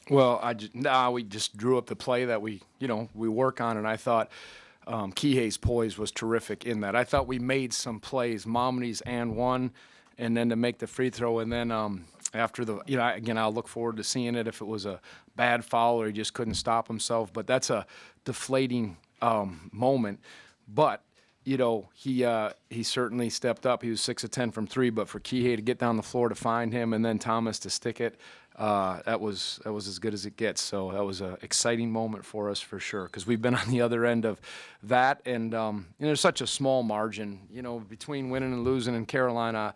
Well, we just drew up the play that we work on, and I thought Kihei's poise was terrific in that. I thought we made some plays, Momni's and one, and then to make the free throw, and then after again, I'll look forward to seeing it if it was a bad foul or he just couldn't stop himself. But that's a deflating moment. But he certainly stepped up. He was 6 of 10 from three, but for Kihei to get down the floor to find him and then Thomas to stick it, that was as good as it gets. So that was an exciting moment for us for sure, because we've been on the other end of that, and there's such a small margin, between winning and losing in Carolina.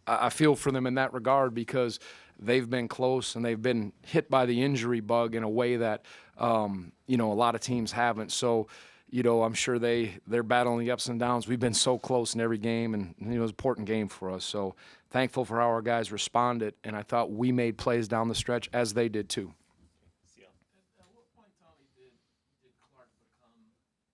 I feel for them in that regard because they've been close and they've been hit by the injury bug in a way that a lot of teams haven't. So I'm sure they're battling the ups and downs. We've been so close in every game, and it was an important game for us. So thankful for how our guys responded, and I thought we made plays down the stretch as they did too. At what point, Tommy, did Clark become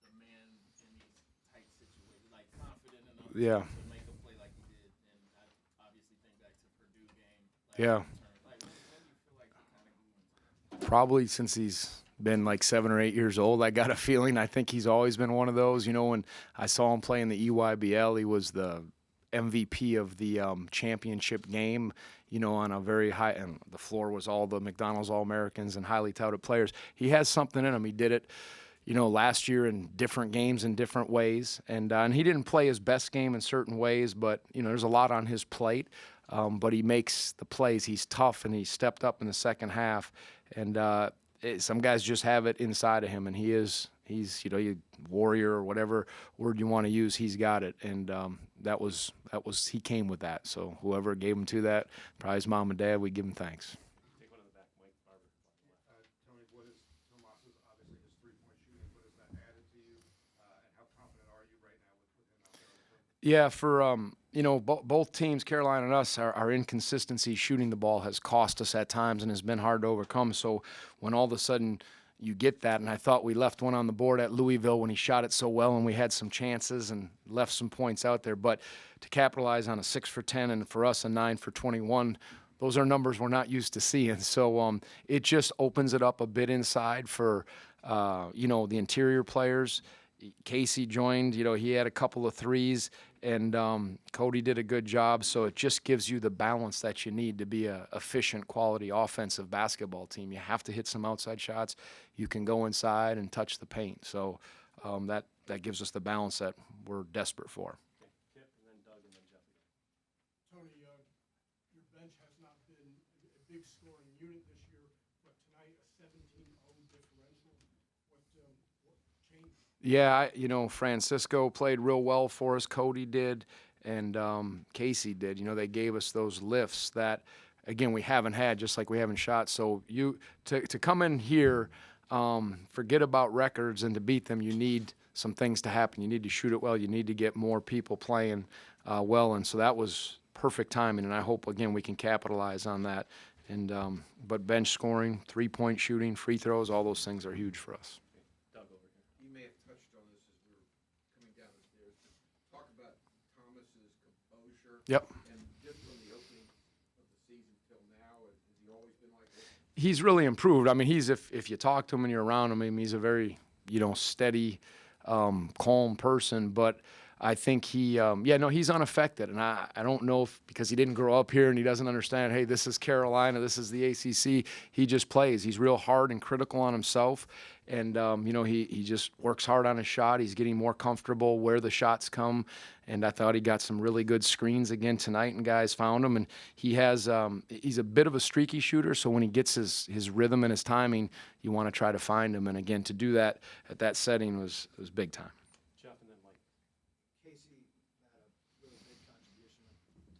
the man in these tight situations, like confident enough Yeah. to make a play like he did? And I obviously think back to Purdue game. Yeah. Like, when do you feel like he kind of grew into it? Probably since he's been like 7 or 8 years old. I got a feeling. I think he's always been one of those. When I saw him play in the EYBL, he was the MVP of the championship game, on a very high, and the floor was all the McDonald's All-Americans and highly touted players. He has something in him. He did it, last year in different games in different ways. And he didn't play his best game in certain ways, but, there's a lot on his plate. But he makes the plays. He's tough, and he stepped up in the second half. And some guys just have it inside of him, and he's a warrior or whatever word you want to use. He's got it, and that was he came with that. So whoever gave him to that, probably his mom and dad, we give him thanks. Take one in the back, Mike Barber. Tony, what is Tomas's, obviously his three-point shooting, what has that added to you, and how confident are you right now with him out there on the court? Yeah, for both teams, Carolina and us, our inconsistency shooting the ball has cost us at times and has been hard to overcome. So when all of a sudden you get that, and I thought we left one on the board at Louisville when he shot it so well, and we had some chances and left some points out there. But to capitalize on a 6 for 10 and for us a 9 for 21, those are numbers we're not used to seeing. So it just opens it up a bit inside for the interior players. Casey joined, he had a couple of threes, and Cody did a good job. So it just gives you the balance that you need to be a efficient, quality offensive basketball team. You have to hit some outside shots. You can go inside and touch the paint. So that gives us the balance that we're desperate for. Kip, and then Doug, and then Jeff again. Tony, your bench has not been a big scoring unit this year, but tonight a 17-0 differential. What changed? Yeah, Francisco played real well for us. Cody did, and Casey did. They gave us those lifts that, again, we haven't had, just like we haven't shot. So to come in here, forget about records, and to beat them, you need some things to happen. You need to shoot it well. You need to get more people playing well, and so that was perfect timing. And I hope, again, we can capitalize on that. And but bench scoring, three-point shooting, free throws, all those things are huge for us. Doug over here. You may have touched on this as we were coming down the stairs, but talk about Thomas's composure. Yep. And just from the opening of the season till now, has he always been like this? He's really improved. I mean, if you talk to him and you're around him, he's a very, steady, calm person. But I think he's unaffected. And I don't know if because he didn't grow up here and he doesn't understand, hey, this is Carolina, this is the ACC. He just plays. He's real hard and critical on himself. And, he just works hard on his shot. He's getting more comfortable where the shots come. And I thought he got some really good screens again tonight, and guys found him. And he has he's a bit of a streaky shooter, so when he gets his rhythm and his timing, you want to try to find him. And, again, to do that at that setting was big time. Jeff, and then Mike. Casey had a really big contribution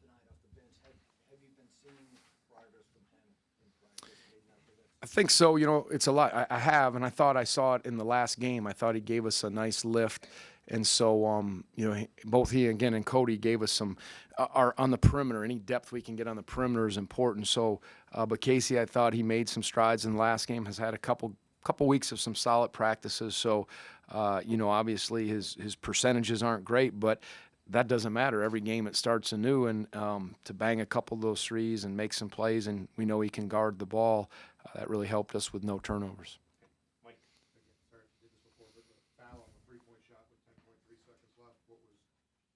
tonight off the bench. Have you been seeing progress from him in practice leading up to that? I think so. It's a lot. I have, and I thought I saw it in the last game. I thought he gave us a nice lift. And so, both he again and Cody gave us some are on the perimeter. Any depth we can get on the perimeter is important. So, but Casey, I thought he made some strides in the last game. Has had a couple weeks of some solid practices. So, obviously his percentages aren't great, but that doesn't matter. Every game it starts anew, and to bang a couple of those threes and make some plays, and we know he can guard the ball. that really helped us with no turnovers. Mike? Again, sorry if you did this before, but the foul on the three-point shot with 10.3 seconds left, what was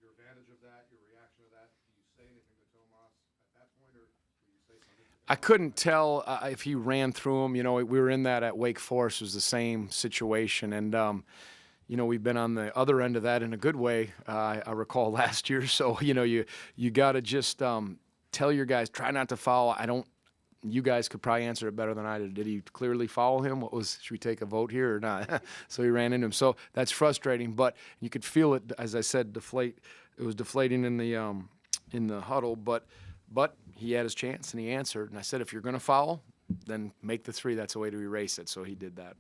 your advantage of that, your reaction to that? Do you say anything to Tomas at that point, or do you say something? I couldn't tell if he ran through him. You know, we were in that at Wake Forest. It was the same situation. And, you know, we've been on the other end of that in a good way. I recall last year. So, you know, you got to just tell your guys, try not to foul. You guys could probably answer it better than I did. Did he clearly foul him? Should we take a vote here or not? So he ran into him. So that's frustrating, but you could feel it, as I said, deflate. It was deflating in the huddle, but he had his chance and he answered. And I said, if you're going to foul, then make the three. That's a way to erase it. So he did that.